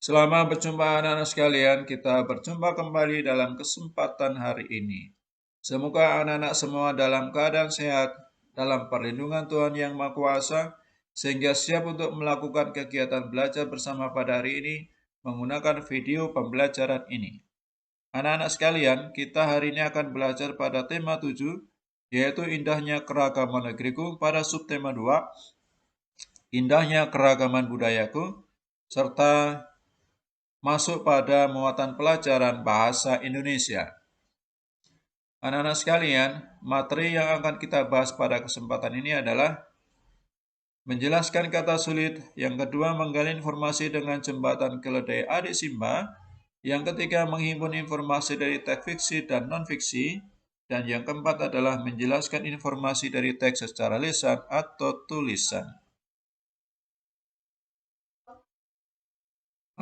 Selamat berjumpa anak-anak sekalian, kita berjumpa kembali dalam kesempatan hari ini. Semoga anak-anak semua dalam keadaan sehat, dalam perlindungan Tuhan Yang Maha Kuasa, sehingga siap untuk melakukan kegiatan belajar bersama pada hari ini menggunakan video pembelajaran ini. Anak-anak sekalian, kita hari ini akan belajar pada tema 7, yaitu indahnya keragaman negeriku, pada subtema 2, indahnya keragaman budayaku, serta masuk pada muatan pelajaran bahasa Indonesia. Anak-anak sekalian, materi yang akan kita bahas pada kesempatan ini adalah menjelaskan kata sulit, yang kedua menggali informasi dengan jembatan keledai adik Simba, yang ketiga menghimpun informasi dari teks fiksi dan non-fiksi, dan yang keempat adalah menjelaskan informasi dari teks secara lisan atau tulisan.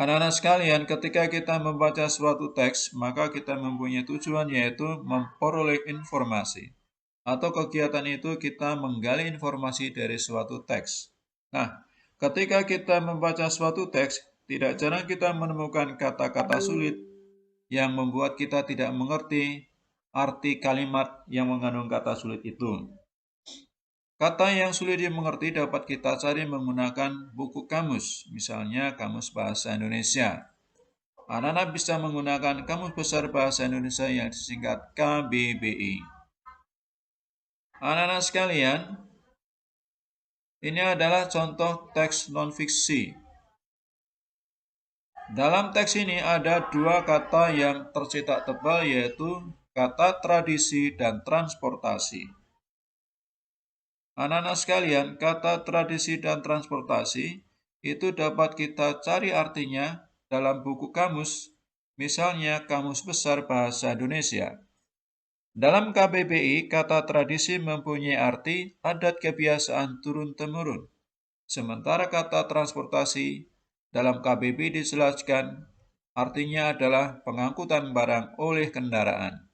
Anak-anak sekalian, ketika kita membaca suatu teks, maka kita mempunyai tujuan yaitu memperoleh informasi. Atau kegiatan itu kita menggali informasi dari suatu teks. Nah, ketika kita membaca suatu teks, tidak jarang kita menemukan kata-kata sulit yang membuat kita tidak mengerti arti kalimat yang mengandung kata sulit itu. Kata yang sulit dimengerti dapat kita cari menggunakan buku kamus, misalnya Kamus Bahasa Indonesia. Anak-anak bisa menggunakan Kamus Besar Bahasa Indonesia yang disingkat KBBI. Anak-anak sekalian, ini adalah contoh teks non-fiksi. Dalam teks ini ada dua kata yang tercetak tebal, yaitu kata tradisi dan transportasi. Anak-anak sekalian, kata tradisi dan transportasi itu dapat kita cari artinya dalam buku kamus, misalnya Kamus Besar Bahasa Indonesia. Dalam KBBI, kata tradisi mempunyai arti adat kebiasaan turun-temurun. Sementara kata transportasi dalam KBBI dijelaskan artinya adalah pengangkutan barang oleh kendaraan.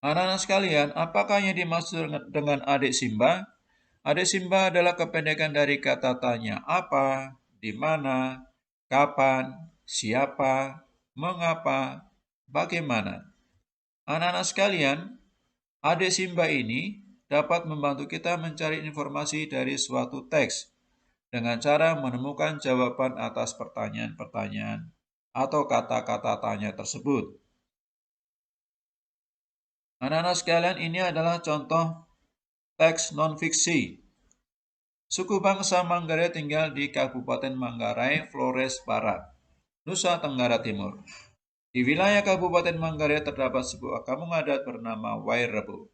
Anak-anak sekalian, apakah yang dimaksud dengan adik Simba? Adik Simba adalah kependekan dari kata tanya apa, di mana, kapan, siapa, mengapa, bagaimana. Anak-anak sekalian, adik Simba ini dapat membantu kita mencari informasi dari suatu teks dengan cara menemukan jawaban atas pertanyaan-pertanyaan atau kata-kata tanya tersebut. Anak-anak sekalian, ini adalah contoh teks non-fiksi. Suku bangsa Manggarai tinggal di Kabupaten Manggarai, Flores Barat, Nusa Tenggara Timur. Di wilayah Kabupaten Manggarai terdapat sebuah kampung adat bernama Wairebo.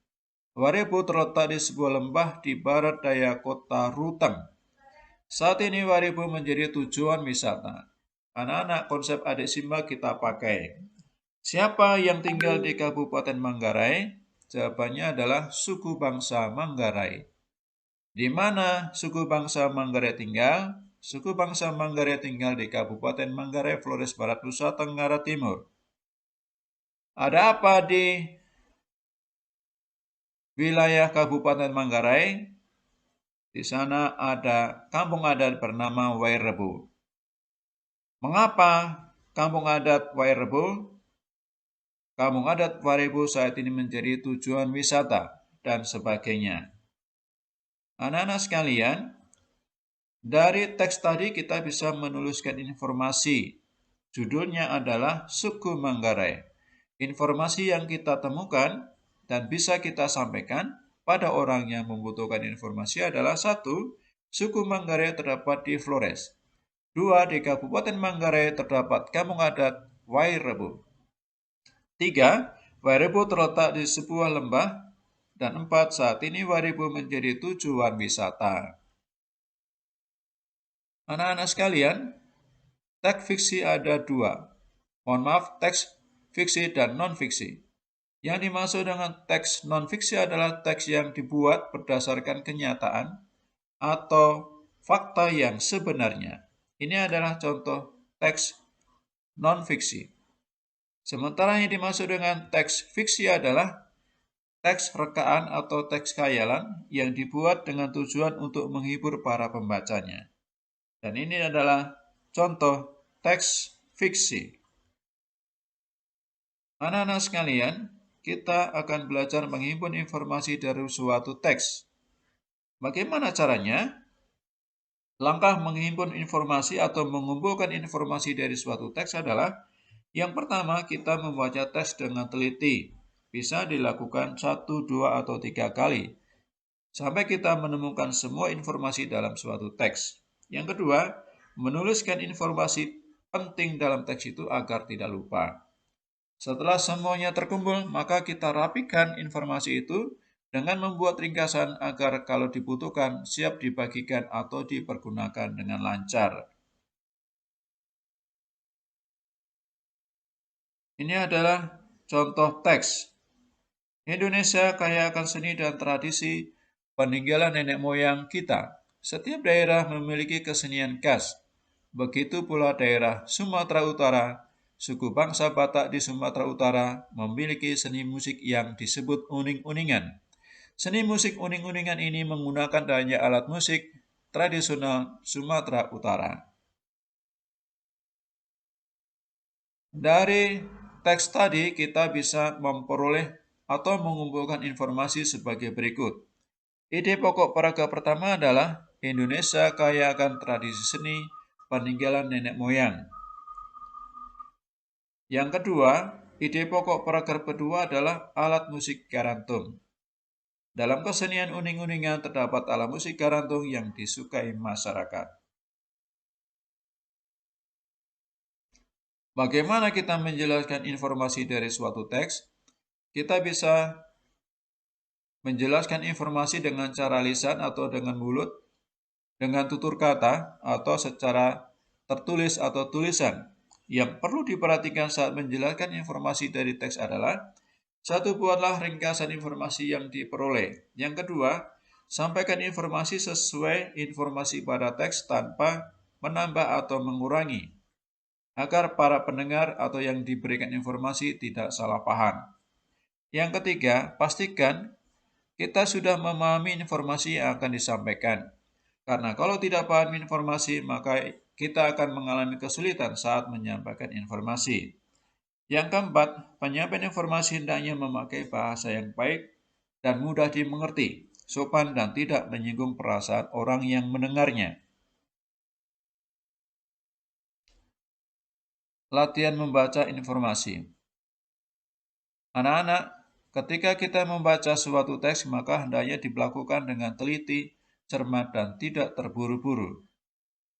Wairebo terletak di sebuah lembah di barat daya kota Ruteng. Saat ini Wairebo menjadi tujuan wisata. Anak-anak, konsep adik Simba kita pakai. Siapa yang tinggal di Kabupaten Manggarai? Jawabannya adalah suku bangsa Manggarai. Di mana suku bangsa Manggarai tinggal? Suku bangsa Manggarai tinggal di Kabupaten Manggarai, Flores Barat, Nusa Tenggara Timur. Ada apa di wilayah Kabupaten Manggarai? Di sana ada kampung adat bernama Wairebo. Mengapa kampung adat Wairebo? Kampung adat Wairebo saat ini menjadi tujuan wisata dan sebagainya. Anak-anak sekalian, dari teks tadi kita bisa menuliskan informasi. Judulnya adalah Suku Manggarai. Informasi yang kita temukan dan bisa kita sampaikan pada orang yang membutuhkan informasi adalah: 1. Suku Manggarai terdapat di Flores. 2. Di Kabupaten Manggarai terdapat kampung adat Wairebo. 3. Wairebo terletak di sebuah lembah. Dan 4. Saat ini Wairebo menjadi tujuan wisata. Anak-anak sekalian, teks fiksi ada dua. Mohon maaf, teks fiksi dan non-fiksi. Yang dimaksud dengan teks non-fiksi adalah teks yang dibuat berdasarkan kenyataan atau fakta yang sebenarnya. Ini adalah contoh teks non-fiksi. Sementara yang dimaksud dengan teks fiksi adalah teks rekaan atau teks khayalan yang dibuat dengan tujuan untuk menghibur para pembacanya. Dan ini adalah contoh teks fiksi. Anak-anak sekalian, kita akan belajar menghimpun informasi dari suatu teks. Bagaimana caranya? Langkah menghimpun informasi atau mengumpulkan informasi dari suatu teks adalah yang pertama, kita membaca teks dengan teliti. Bisa dilakukan 1, 2, atau 3 kali sampai kita menemukan semua informasi dalam suatu teks. Yang kedua, menuliskan informasi penting dalam teks itu agar tidak lupa. Setelah semuanya terkumpul, maka kita rapikan informasi itu dengan membuat ringkasan agar kalau dibutuhkan siap dibagikan atau dipergunakan dengan lancar. Ini adalah contoh teks. Indonesia kaya akan seni dan tradisi peninggalan nenek moyang kita. Setiap daerah memiliki kesenian khas. Begitu pula daerah Sumatera Utara. Suku bangsa Batak di Sumatera Utara memiliki seni musik yang disebut uning-uningan. Seni musik uning-uningan ini menggunakan banyak alat musik tradisional Sumatera Utara. Dari teks tadi kita bisa memperoleh atau mengumpulkan informasi sebagai berikut. Ide pokok paragraf pertama adalah Indonesia kaya akan tradisi seni peninggalan nenek moyang. Yang kedua, ide pokok paragraf kedua adalah alat musik garantung. Dalam kesenian uning-uningan terdapat alat musik garantung yang disukai masyarakat. Bagaimana kita menjelaskan informasi dari suatu teks? Kita bisa menjelaskan informasi dengan cara lisan atau dengan mulut, dengan tutur kata, atau secara tertulis atau tulisan. Yang perlu diperhatikan saat menjelaskan informasi dari teks adalah: 1. Buatlah ringkasan informasi yang diperoleh. Yang kedua, sampaikan informasi sesuai informasi pada teks tanpa menambah atau mengurangi, agar para pendengar atau yang diberikan informasi tidak salah paham. Yang ketiga, pastikan kita sudah memahami informasi yang akan disampaikan. Karena kalau tidak paham informasi, maka kita akan mengalami kesulitan saat menyampaikan informasi. Yang keempat, penyampaian informasi hendaknya memakai bahasa yang baik dan mudah dimengerti, sopan dan tidak menyinggung perasaan orang yang mendengarnya. Latihan membaca informasi. Anak-anak, ketika kita membaca suatu teks, maka hendaknya dilakukan dengan teliti, cermat, dan tidak terburu-buru.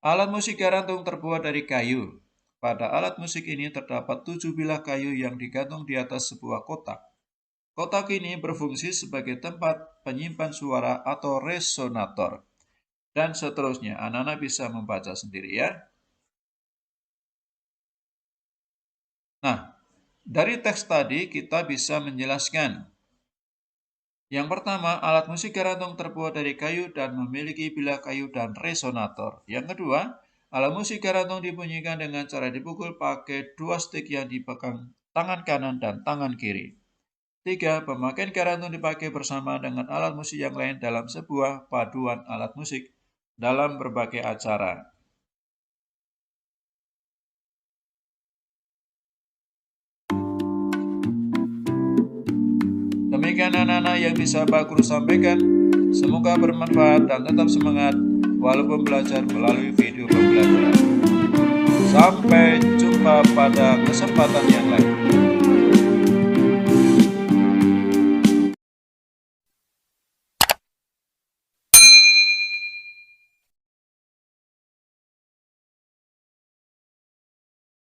Alat musik garantung terbuat dari kayu. Pada alat musik ini terdapat 7 bilah kayu yang digantung di atas sebuah kotak. Kotak ini berfungsi sebagai tempat penyimpan suara atau resonator. Dan seterusnya, anak-anak bisa membaca sendiri ya. Nah, dari teks tadi kita bisa menjelaskan. Yang pertama, alat musik garantung terbuat dari kayu dan memiliki bilah kayu dan resonator. Yang kedua, alat musik garantung dibunyikan dengan cara dipukul pakai 2 stik yang dipegang tangan kanan dan tangan kiri. 3. Pemakaian garantung dipakai bersama dengan alat musik yang lain dalam sebuah paduan alat musik dalam berbagai acara. Demikian anak-anak yang bisa Pak Guru sampaikan. Semoga bermanfaat dan tetap semangat walaupun belajar melalui video pembelajaran. Sampai jumpa pada kesempatan yang lain.